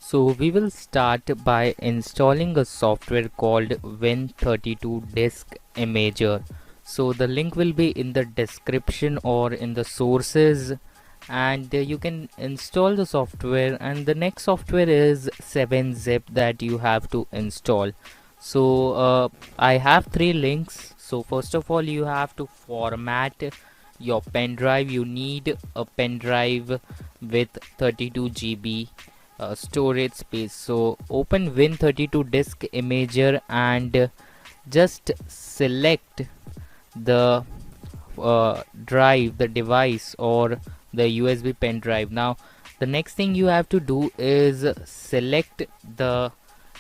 So we will start by installing a software called Win32 Disk Imager. So the link will be in the description or in the sources, and you can install the software. And the next software is 7-zip that you have to install. So I have 3 links. So first of all, you have to format your pen drive. You need a pen drive with 32 GB storage space. So open Win32 Disk Imager and just select the drive, the device, or the USB pen drive. Now the next thing you have to do is select the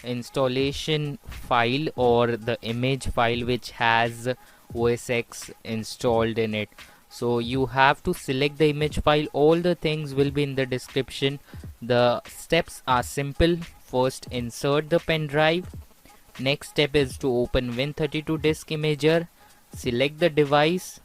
installation file or the image file which has OS X installed in it. So you have to select the image file. All the things will be in the description. The steps are simple. First, insert the pen drive. Next step is to open Win32 Disk Imager, select the device.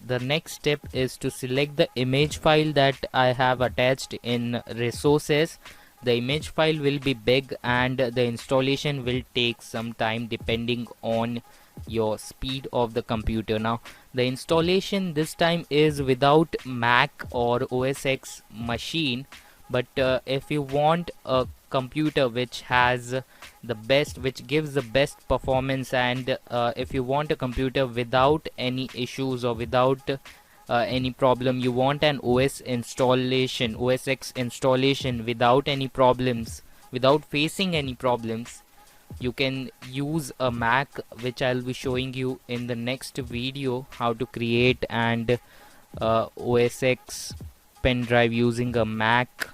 The next step is to select the image file that I have attached in resources. The image file will be big and the installation will take some time depending on your speed of the computer. Now the installation this time is without Mac or OS X machine, but if you want a computer which has the best, which gives the best performance, and if you want a computer without any issues or without any problem, you want an OS X installation without any problems, without facing any problems, you can use a Mac, which I'll be showing you in the next video how to create and OS X pen drive using a Mac.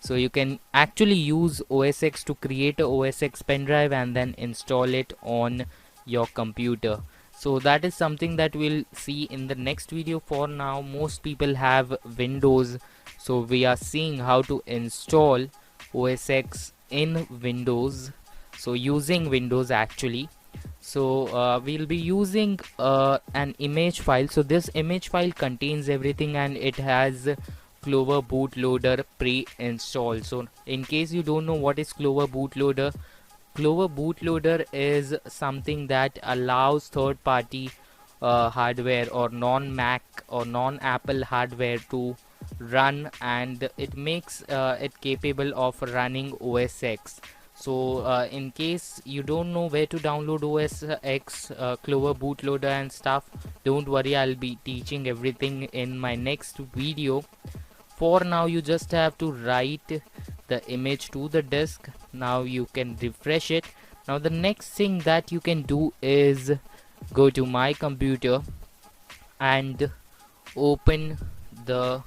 So you can actually use OS X to create a OS X pen drive and then install it on your computer. So that is something that we'll see in the next video. For now, most people have Windows, so we are seeing how to install OS X in Windows. So using Windows actually. So we'll be using an image file. So this image file contains everything and it has Clover bootloader pre-installed. So in case you don't know what is Clover bootloader is something that allows third-party hardware or non-Mac or non-Apple hardware to run, and it makes it capable of running OS X. So in case you don't know where to download OS X, Clover bootloader and stuff, don't worry, I'll be teaching everything in my next video. For now, you just have to write the image to the disk. Now you can refresh it. Now the next thing that you can do is go to my computer and open the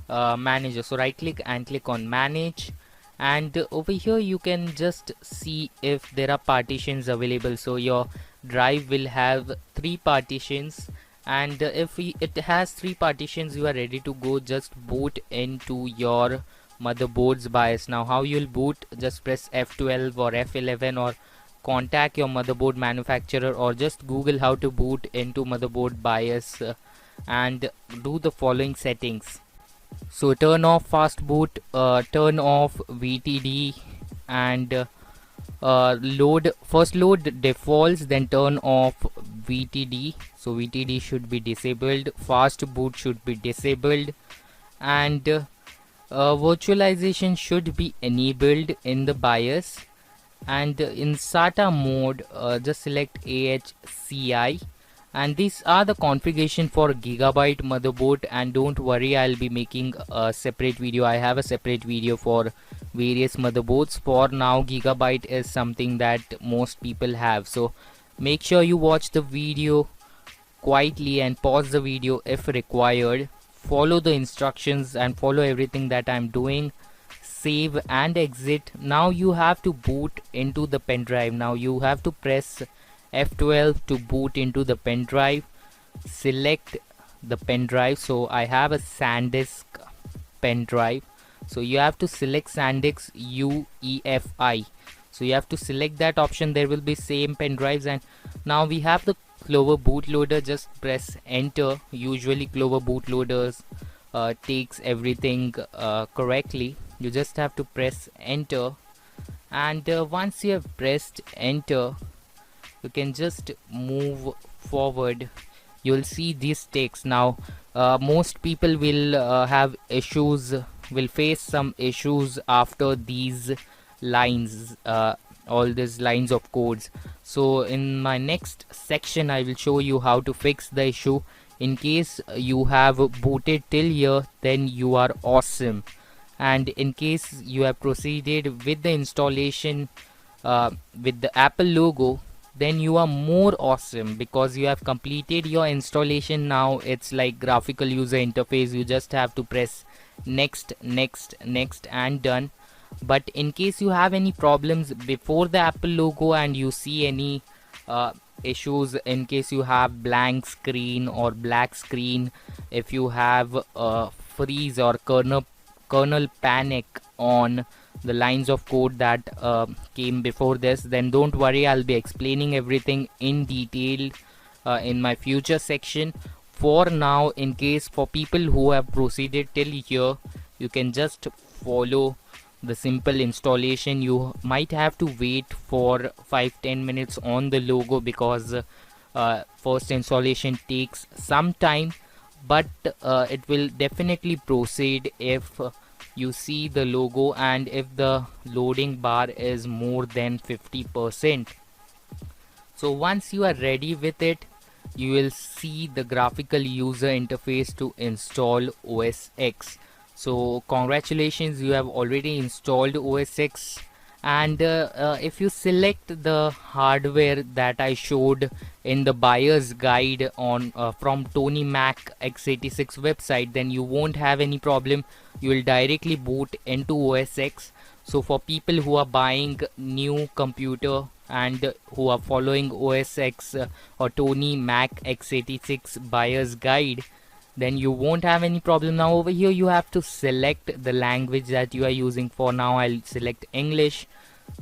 manager. So right click and click on manage, and over here you can just see if there are partitions available. So your drive will have 3 partitions, and if it has 3 partitions, you are ready to go. Just boot into your motherboard's BIOS. Now how you'll boot, just press F12 or F11 or contact your motherboard manufacturer, or just Google how to boot into motherboard BIOS and do the following settings. So turn off fast boot, turn off VTD, and first load defaults, then turn off VTD. So VTD should be disabled, fast boot should be disabled, and virtualization should be enabled in the BIOS. And in SATA mode, just select AHCI, and these are the configuration for gigabyte motherboard. And don't worry, I'll be making a separate video. I have a separate video for various motherboards. For now, gigabyte is something that most people have, so make sure you watch the video quietly and pause the video if required. Follow the instructions and follow everything that I'm doing. Save and exit. Now you have to boot into the pen drive. Now you have to press F12 to boot into the pen drive. Select the pen drive. So I have a SanDisk pen drive, so you have to select SanDisk UEFI. So you have to select that option. There will be same pen drives, and now we have the Clover bootloader. Just press enter. Usually Clover bootloaders takes everything correctly. You just have to press enter and once you have pressed enter, you can just move forward. You'll see these text. Now most people will have issues, will face some issues after these lines, all these lines of codes. So in my next section I will show you how to fix the issue. In case you have booted till here, then you are awesome, and in case you have proceeded with the installation with the Apple logo, then you are more awesome because you have completed your installation. Now it's like graphical user interface. You just have to press next, next, next, and done. But in case you have any problems before the Apple logo and you see any issues, in case you have blank screen or black screen, if you have freeze or kernel panic on the lines of code that came before this, then don't worry, I'll be explaining everything in detail in my future section. For now, in case for people who have proceeded till here, you can just follow the simple installation. You might have to wait for 5-10 minutes on the logo because first installation takes some time, but it will definitely proceed if you see the logo and if the loading bar is more than 50%. So once you are ready with it, you will see the graphical user interface to install OS X. So congratulations, you have already installed OS X. And if you select the hardware that I showed in the buyer's guide on from Tony Mac x86 website, then you won't have any problem. You will directly boot into OS X. So for people who are buying new computer and who are following OS X or Tony Mac x86 buyer's guide, then you won't have any problem. Now over here you have to select the language that you are using. For now I'll select English.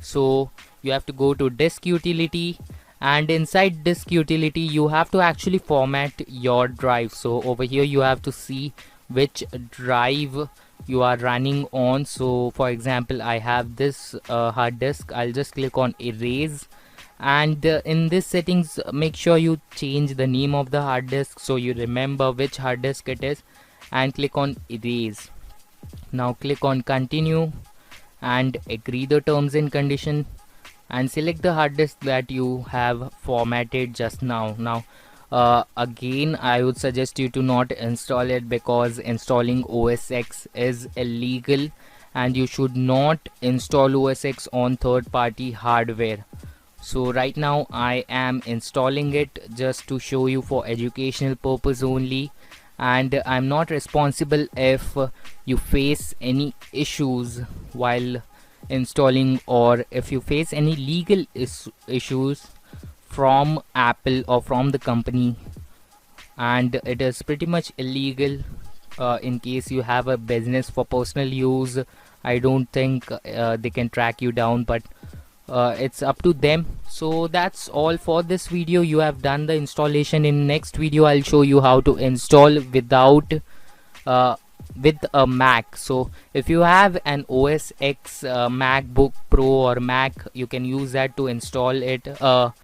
So you have to go to disk utility, and inside disk utility you have to actually format your drive. So over here you have to see which drive you are running on. So for example, I have this hard disk. I'll just click on erase, and in this settings make sure you change the name of the hard disk so you remember which hard disk it is, and click on erase. Now click on continue and agree the terms and condition, and select the hard disk that you have formatted just now. Now again I would suggest you to not install it because installing OS X is illegal, and you should not install OS X on third-party hardware. So right now I am installing it just to show you for educational purpose only, and I'm not responsible if you face any issues while installing, or if you face any legal issues from Apple or from the company, and it is pretty much illegal. In case you have a business for personal use, I don't think they can track you down, but it's up to them. So that's all for this video. You have done the installation. In next video I'll show you how to install without with a Mac. So if you have an OS X MacBook Pro or Mac, you can use that to install it.